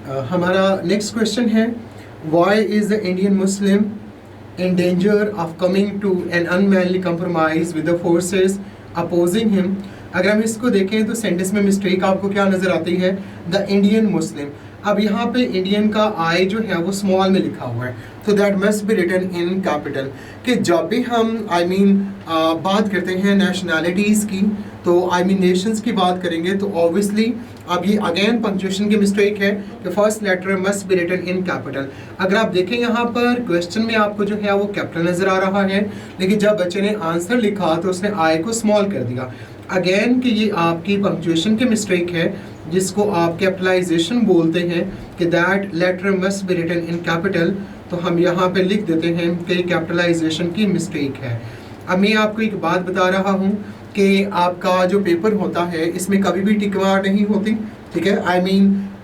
हमारा next question है, why is the Indian Muslim in danger of coming to an unmanly compromise with the forces opposing him। अगर हम इसको देखें तो सेंटेंस में मिस्टेक आपको क्या नज़र आती है, द इंडियन मुस्लिम। अब यहाँ पे इंडियन का आई जो है वो स्मॉल में लिखा हुआ है, तो that must be written in capital. कि जब भी हम बात करते हैं नेशनैलिटीज़ की, तो नेशंस की बात करेंगे, तो ऑब्वियसली अब ये अगेन पंक्चुएशन की मिस्टेक है कि first letter must be written in capital. अगर आप देखें यहाँ पर क्वेश्चन में आपको जो है वो कैपिटल नज़र आ रहा है, लेकिन जब बच्चे ने आंसर लिखा तो उसने आई को स्मॉल कर दिया। अगेन कि ये आपकी पंक्चुएशन की मिस्टेक है, जिसको आप कैपिटलाइजेशन बोलते हैं, कि that letter must be written in capital. तो हम यहाँ पे लिख देते हैं कि कैपिटलाइजेशन की मिस्टेक है। अब मैं आपको एक बात बता रहा हूँ कि आपका जो पेपर होता है इसमें कभी भी टिक मार्क नहीं होती, ठीक है।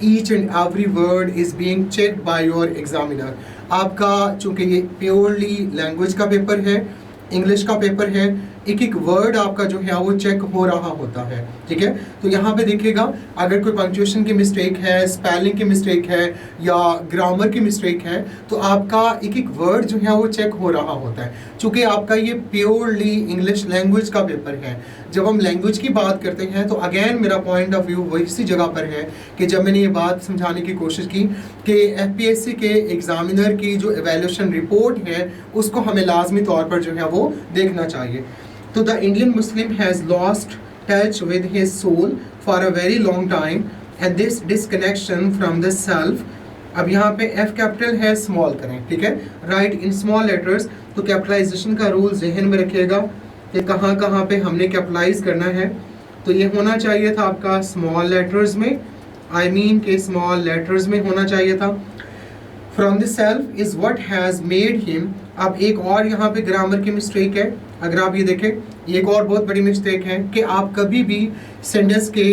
Each and every word is being checked by your examiner. आपका चूँकि ये प्योरली लैंग्वेज का पेपर है, इंग्लिश का पेपर है, एक एक वर्ड आपका जो है वो चेक हो रहा होता है, ठीक है। तो यहाँ पे देखिएगा, अगर कोई पंक्चुएशन की मिस्टेक है, स्पेलिंग की मिस्टेक है या ग्रामर की मिस्टेक है, तो आपका एक एक वर्ड जो है वो चेक हो रहा होता है। चूँकि आपका ये प्योरली इंग्लिश लैंग्वेज का पेपर है, जब हम लैंग्वेज की बात करते हैं तो अगेन मेरा पॉइंट ऑफ व्यू वही सी जगह पर है कि जब मैंने ये बात समझाने की कोशिश की कि एफपीएससी के एग्जामिनर की जो एवेल्यूशन रिपोर्ट है उसको हमें लाजमी तौर पर जो है वो देखना चाहिए। तो the Indian Muslim has lost touch with his soul for a very long time and this disconnection from the self. अब यहाँ पे एफ कैपिटल है, स्मॉल करें, ठीक है, राइट इन स्मॉल लेटर्स। तो कैपिटलाइजेशन का रूल जहन में रखिएगा कि कहाँ कहाँ पे हमने कैपिटलाइज करना है। तो ये होना चाहिए था आपका स्मॉल लेटर्स में, के स्मॉल लेटर्स में होना चाहिए था। From the self is what has made him. अब एक और यहाँ पे ग्रामर की मिस्टेक है, अगर आप ये देखें, ये एक और बहुत बड़ी मिस्टेक है कि आप कभी भी सेंटेंस के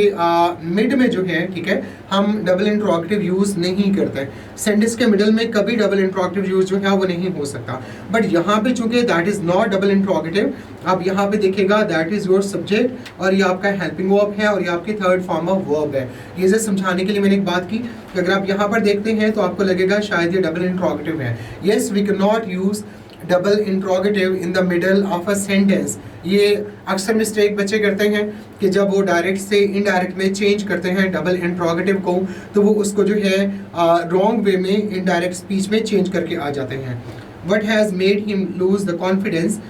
मिड में जो है, ठीक है, हम डबल इंट्रोगेटिव यूज़ नहीं करते। सेंटेंस के मिडल में कभी डबल इंट्रोगेटिव यूज़ जो है वो नहीं हो सकता, बट यहाँ पे चूंकि that is not double interrogative, आप यहाँ पे देखिएगा दैट इज़ योर सब्जेक्ट और ये आपका हेल्पिंग वर्ब है और ये आपकी थर्ड फॉर्म ऑफ वर्ब है। ये से समझाने के लिए मैंने एक बात की कि अगर आप यहाँ पर देखते हैं तो आपको लगेगा शायद ये डबल इंट्रोगेटिव है। Yes, we can not use double interrogative in the middle of a sentence. ये अक्सर मिस्टेक बच्चे करते हैं कि जब वो डायरेक्ट से इनडायरेक्ट में चेंज करते हैं डबल इंट्रोगेटिव को, तो वो उसको जो है रॉन्ग वे में इनडायरेक्ट स्पीच में चेंज करके आ जाते हैं। What has made him lose the confidence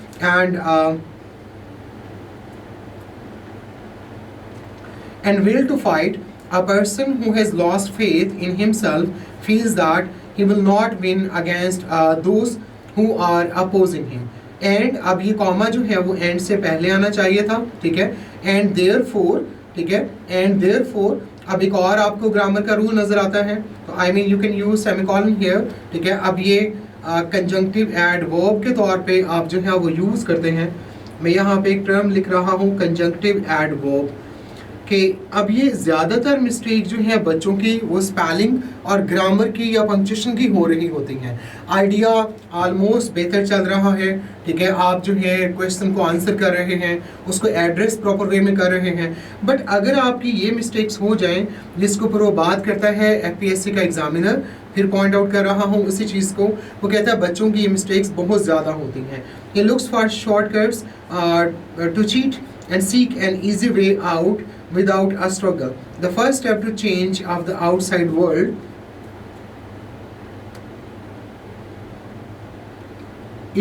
and will to fight। A person who has lost faith in himself feels that he will not win against those who are opposing him। and अब ये comma जो है वो and से पहले आना चाहिए था, ठीक है, and therefore, ठीक है, and therefore। अब एक और आपको ग्रामर का रूल नजर आता है, तो you can use semicolon here, ठीक है। अब ये कंजंक्टिव एडवर्ब के तौर पे आप जो है वो यूज़ करते हैं। मैं यहाँ पे एक टर्म लिख रहा हूँ कंजंक्टिव एडवर्ब, कि अब ये ज़्यादातर मिस्टेक जो है बच्चों की वो स्पेलिंग और ग्रामर की या पंक्चुएशन की हो रही होती हैं। आइडिया ऑलमोस्ट बेहतर चल रहा है, ठीक है, आप जो है क्वेश्चन को आंसर कर रहे हैं, उसको एड्रेस प्रॉपर वे में कर रहे हैं, बट अगर आपकी ये मिस्टेक्स हो जाएं जिसके ऊपर वो बात करता है एफपीएससी का एग्जामिनर, फिर पॉइंट आउट कर रहा हूँ उसी चीज़ को, वो कहता है बच्चों की ये मिस्टेक्स बहुत ज़्यादा होती हैं। ये looks for shortcuts to cheat and seek an easy way out without a struggle। The first step to change of the outside world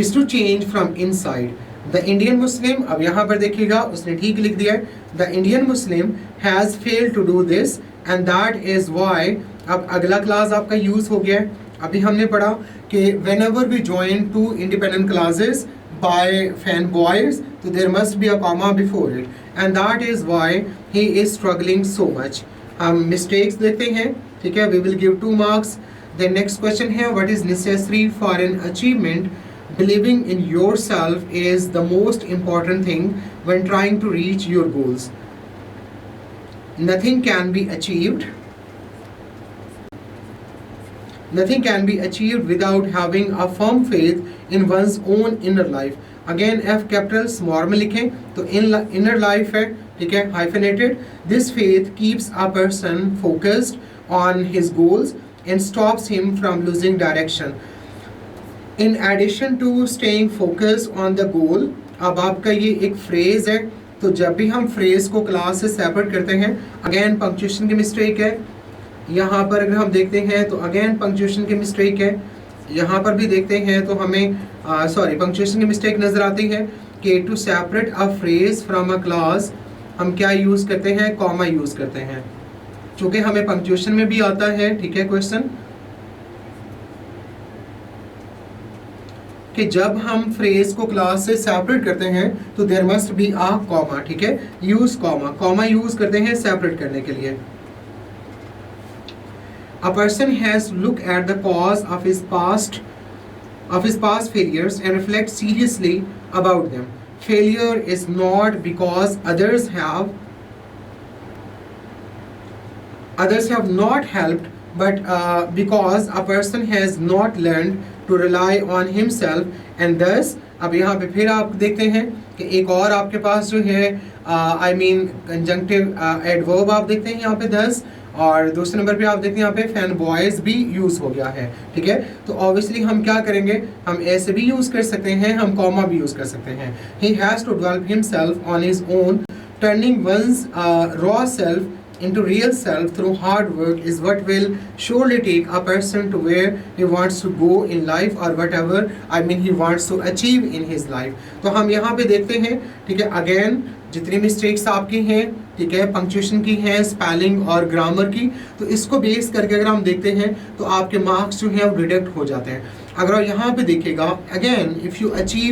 is to change from inside। The Indian Muslim, अब यहाँ पर देखिएगा उसने ठीक लिख दिया है, The Indian Muslim has failed to do this and that is why। अब अगला क्लास आपका यूज़ हो गया है। अभी हमने पढ़ा कि whenever we join two independent classes by fan boys, so there must be a comma before it, and that is why he is struggling so much। हम mistakes देखते हैं, ठीक है, we will give 2 marks। The next question है, what is necessary for an achievement? Believing in yourself is the most important thing when trying to reach your goals। Nothing can be achieved without having a firm faith in one's own inner life। Again F capital small में लिखें तो inner life है, ठीक है, hyphenated. This faith keeps a person focused on his goals and stops him from losing direction. In addition to staying focused on the goal, अब आपका ये एक फ्रेज है, तो जब भी हम फ्रेज को क्लास से सेपरेट करते हैं, अगेन पंक्चुएशन की मिस्टेक है। यहाँ पर अगर हम देखते हैं तो अगेन पंक्चुएशन की मिस्टेक है। यहाँ पर भी देखते हैं तो हमें पंक्चुएशन की मिस्टेक नज़र आती है कि to separate a phrase from a class हम क्या यूज़ करते हैं, कॉमा यूज़ करते हैं, चूँकि हमें पंक्चुएशन में भी आता है, ठीक है, क्वेश्चन कि जब हम फ्रेज को क्लास से सेपरेट करते हैं तो there must be a comma, ठीक है, यूज कॉमा यूज करते हैं सेपरेट करने के लिए। A person has look at the cause of his past failures and reflect seriously about them. Failure is not because others have not helped, but because a person has not learned to rely on himself and thus अब यहाँ पे फिर आप देखते हैं कि एक और आपके पास जो है कंजंक्टिव एडवर्ब आप देखते हैं यहाँ पे thus, और दूसरे नंबर पे आप देखते हैं यहाँ पे फैन बॉयज भी यूज हो गया है, ठीक है। तो ऑब्वियसली हम क्या करेंगे, हम ऐसे भी यूज कर सकते हैं, हम कॉमा भी यूज कर सकते हैं। He has to develop himself on his own, turning one's raw self into real self through hard work is what will surely take a person to where he wants to go in life or whatever he wants to achieve in his life. तो हम यहाँ पे देखते हैं, ठीक है, again जितनी mistakes आपकी हैं, ठीक है, पंक्चुएशन की हैं, स्पेलिंग और ग्रामर की, तो इसको बेस करके अगर हम देखते हैं तो आपके मार्क्स जो हैं वो डिडक्ट हो जाते हैं। अगर आप यहाँ पे देखिएगा अगेन इफ़ यू अचीव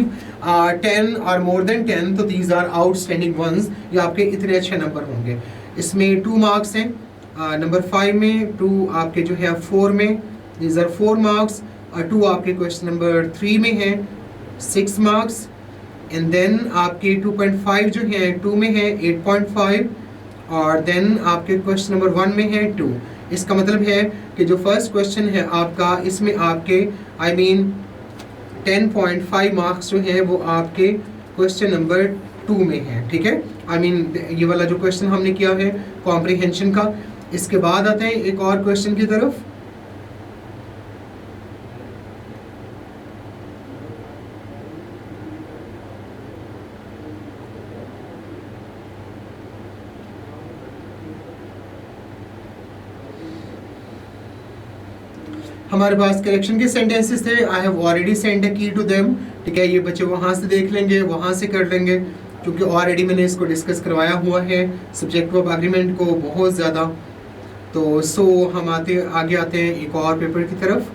10 और मोर देन 10 तो दीज आर आउटस्टैंडिंग वंस, ये आपके इतने अच्छे नंबर होंगे। इसमें 2 मार्क्स हैं, नंबर 5 में 2 आपके जो है 4 में, दीज आर 4 मार्क्स, और 2 आपके क्वेश्चन नंबर 3 में है 6 मार्क्स, एंड देन आपके 2.5 जो है 2 में है 8.5, और देन आपके क्वेश्चन नंबर 1 में है 2। इसका मतलब है कि जो फर्स्ट क्वेश्चन है आपका, इसमें आपके 10.5 मार्क्स जो है वो आपके क्वेश्चन नंबर 2 में है, ठीक है। ये वाला जो क्वेश्चन हमने किया है कॉम्प्रिहेंशन का। इसके बाद आते हैं एक और क्वेश्चन की तरफ। हमारे पास करेक्शन के सेंटेंसेस थे, I have already send a की टू देम, ठीक है, ये बच्चे वहाँ से देख लेंगे, वहाँ से कर लेंगे, क्योंकि ऑलरेडी मैंने इसको डिस्कस करवाया हुआ है सब्जेक्ट ऑफ एग्रीमेंट को बहुत ज़्यादा। तो हम आगे आते हैं एक और पेपर की तरफ।